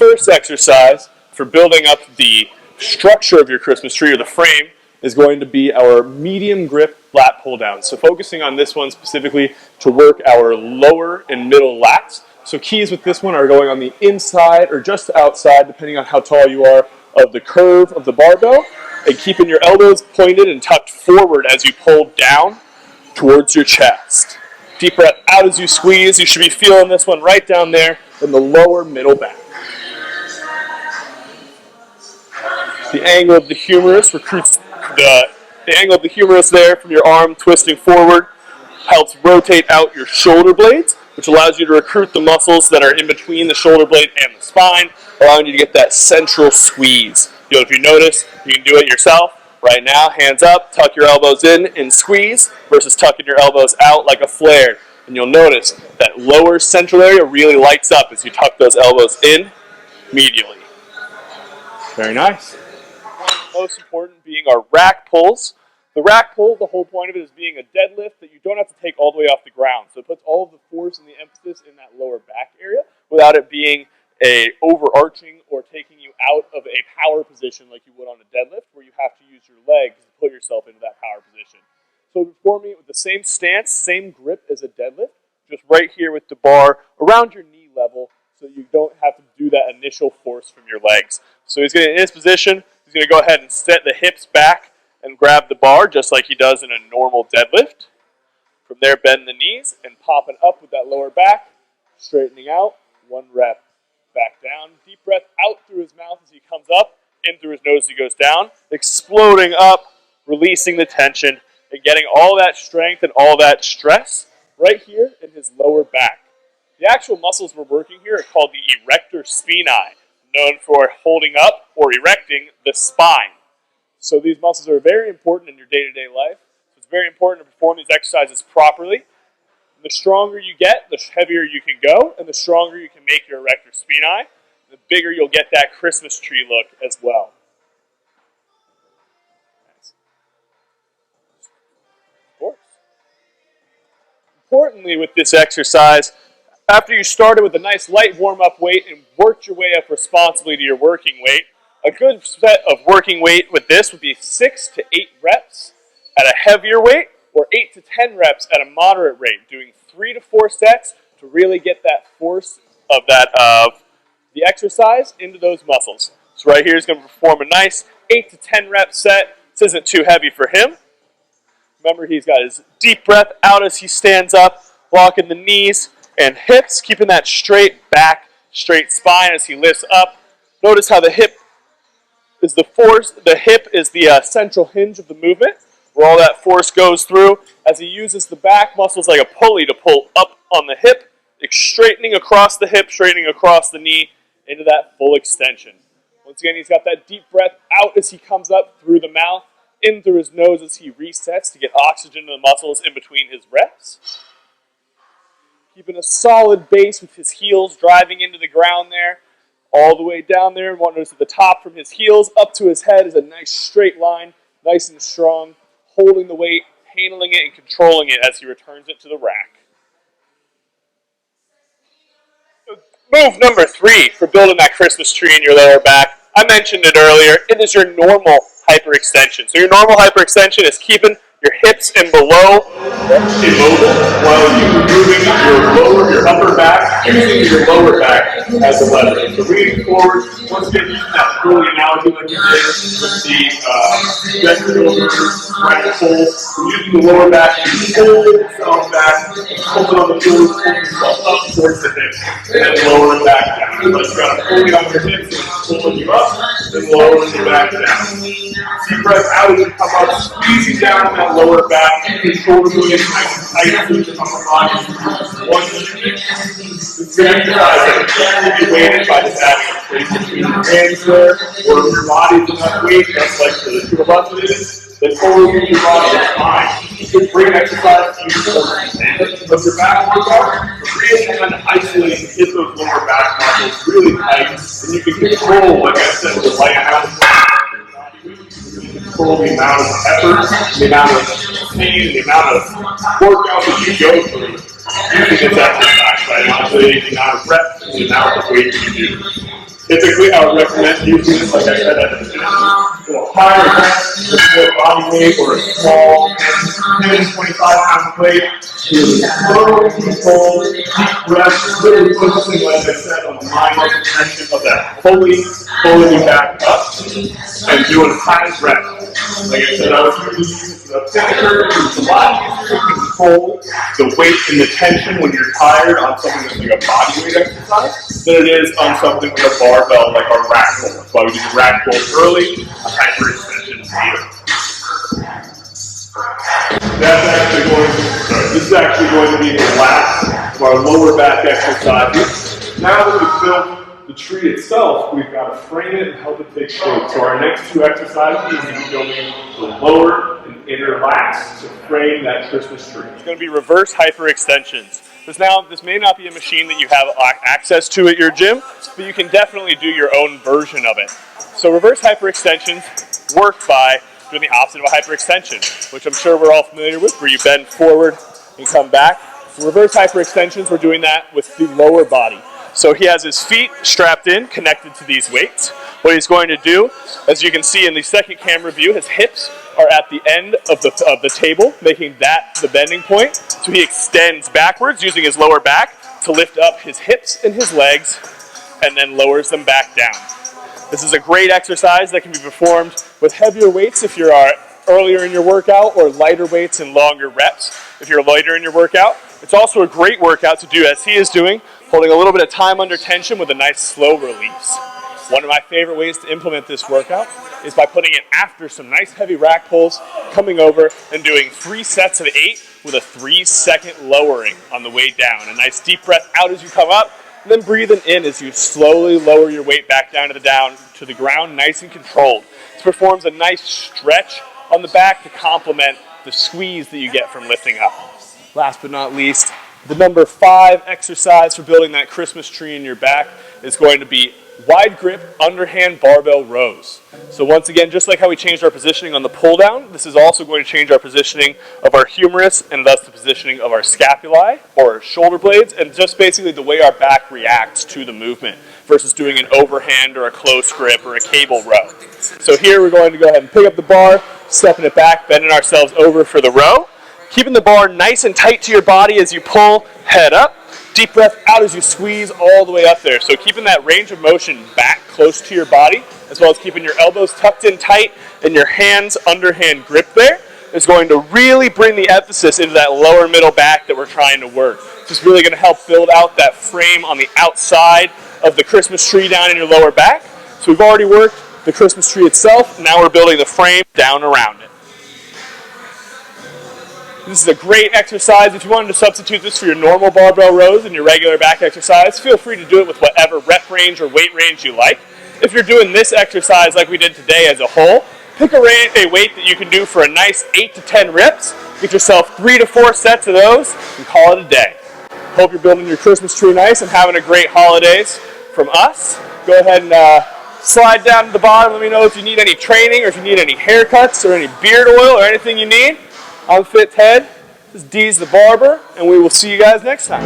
first exercise for building up the structure of your Christmas tree, or the frame, is going to be our medium grip lat pull down. So focusing on this one specifically to work our lower and middle lats. So keys with this one are going on the inside or just outside, depending on how tall you are, of the curve of the barbell, and keeping your elbows pointed and tucked forward as you pull down towards your chest. Deep breath out as you squeeze. You should be feeling this one right down there in the lower middle back. The angle of the humerus recruits the angle of the humerus there from your arm twisting forward helps rotate out your shoulder blades, which allows you to recruit the muscles that are in between the shoulder blade and the spine, allowing you to get that central squeeze. If you notice, you can do it yourself. Right now, hands up, tuck your elbows in and squeeze versus tucking your elbows out like a flare. And you'll notice that lower central area really lights up as you tuck those elbows in medially. Very nice. Most important being our rack pulls. The rack pull, the whole point of it is being a deadlift that you don't have to take all the way off the ground. So it puts all of the force and the emphasis in that lower back area without it being a overarching or taking you out of a power position like you would on a deadlift, where you have to use your legs to pull yourself into that power position. So performing it with the same stance, same grip as a deadlift, just right here with the bar around your knee level, so you don't have to do that initial force from your legs. So he's getting in his position. He's going to go ahead and set the hips back and grab the bar just like he does in a normal deadlift. From there, bend the knees and popping up with that lower back, straightening out, 1 rep. Back down, deep breath out through his mouth as he comes up, in through his nose as he goes down, exploding up, releasing the tension, and getting all that strength and all that stress right here in his lower back. The actual muscles we're working here are called the erector spinae, known for holding up or erecting the spine. So these muscles are very important in your day-to-day life. So it's very important to perform these exercises properly. The stronger you get, the heavier you can go, and the stronger you can make your erector spinae, the bigger you'll get that Christmas tree look as well. Nice. Of course. Importantly with this exercise, after you started with a nice light warm-up weight and worked your way up responsibly to your working weight, a good set of working weight with this would be 6 to 8 reps at a heavier weight, or 8 to 10 reps at a moderate rate, doing 3 to 4 sets to really get that force of the exercise into those muscles. So right here he's going to perform a nice 8 to 10 rep set. This isn't too heavy for him. Remember, he's got his deep breath out as he stands up, locking the knees and hips, keeping that straight back, straight spine as he lifts up. Notice how the hip is the force, the hip is the central hinge of the movement, where all that force goes through as he uses the back muscles like a pulley to pull up on the hip, straightening across the hip, straightening across the knee into that full extension. Once again, he's got that deep breath out as he comes up through the mouth, in through his nose as he resets to get oxygen to the muscles in between his reps. Keeping a solid base with his heels driving into the ground there, all the way down there. Notice at the top from his heels up to his head is a nice straight line, nice and strong, holding the weight, handling it, and controlling it as he returns it to the rack. Move number 3 for building that Christmas tree in your lower back. I mentioned it earlier. It is your normal hyperextension. So your normal hyperextension is keeping your hips and below immobile while you're moving your upper back using your lower back as a lever. So leaning forward, once again, using that curly analogy like you did with the bent shoulders, right pull. Using the lower back to pull yourself back, pull it on the shoulders, pull yourself up towards the hips, and then lower it back down. Like you got to pull it on your hips and pulling you up, then lowering you back down. Deep breath out as you come up, squeezing down that lower back, your shoulder blades nice and tight through the upper body. This exercise can be weighted by just having a space between your hands there, or if your body's enough weight, just like the two of us is, then totally move your body is fine. It's a great exercise to use of your back workout, but really kind of isolate and hit those lower back muscles really tight, and you can control, like I said, the light house. Control the amount of effort, the amount of pain, the amount of workout that you go through using this exercise, right? Not the amount of reps and the amount of weight you do. Typically, I would recommend using this, like I said, as a higher body weight or a small 10 to 25-pound weight. Slow, controlled, deep breath, really focusing, like I said, on the mind and attention of that. Fully back up and doing high breath. Like I said, I was really using the finger. It's a lot easier to control the weight and the tension when you're tired on something that's like a body weight exercise than it is on something with a barbell like our rack pull. That's why we do the rack pull early, a hyperextension later. This is actually going to be the last of our lower back exercises. Now that we've built the tree itself, we've got to frame it and help it take shape. So our next two exercises are going to be building the lower and inner lats to frame that Christmas tree. It's going to be reverse hyperextensions. This may not be a machine that you have access to at your gym, but you can definitely do your own version of it. So reverse hyperextensions work by doing the opposite of a hyperextension, which I'm sure we're all familiar with, where you bend forward and come back. For reverse hyperextensions, we're doing that with the lower body. So he has his feet strapped in, connected to these weights. What he's going to do, as you can see in the second camera view, his hips are at the end of the table, making that the bending point. So he extends backwards using his lower back to lift up his hips and his legs, and then lowers them back down. This is a great exercise that can be performed with heavier weights if you're earlier in your workout, or lighter weights and longer reps if you're later in your workout. It's also a great workout to do as he is doing, holding a little bit of time under tension with a nice slow release. One of my favorite ways to implement this workout is by putting it after some nice heavy rack pulls, coming over and doing 3 sets of 8 with a 3-second lowering on the way down. A nice deep breath out as you come up, and then breathing in as you slowly lower your weight back down to the ground, nice and controlled. This performs a nice stretch on the back to complement the squeeze that you get from lifting up. Last but not least, the number 5 exercise for building that Christmas tree in your back is going to be wide grip underhand barbell rows. So once again, just like how we changed our positioning on the pull down, this is also going to change our positioning of our humerus and thus the positioning of our scapulae or our shoulder blades, and just basically the way our back reacts to the movement versus doing an overhand or a close grip or a cable row. So here we're going to go ahead and pick up the bar, stepping it back, bending ourselves over for the row, keeping the bar nice and tight to your body as you pull, head up. Deep breath out as you squeeze all the way up there. So keeping that range of motion back close to your body, as well as keeping your elbows tucked in tight and your hands underhand grip there, is going to really bring the emphasis into that lower middle back that we're trying to work. It's really going to help build out that frame on the outside of the Christmas tree down in your lower back. So we've already worked the Christmas tree itself. Now we're building the frame down around it. This is a great exercise. If you wanted to substitute this for your normal barbell rows and your regular back exercise, feel free to do it with whatever rep range or weight range you like. If you're doing this exercise like we did today as a whole, pick a weight that you can do for a nice 8 to 10 reps. Get yourself 3 to 4 sets of those and call it a day. Hope you're building your Christmas tree nice and having a great holidays from us. Go ahead and slide down to the bottom. Let me know if you need any training or if you need any haircuts or any beard oil or anything you need. I'm FitTed, this is Dee's the Barber, and we will see you guys next time.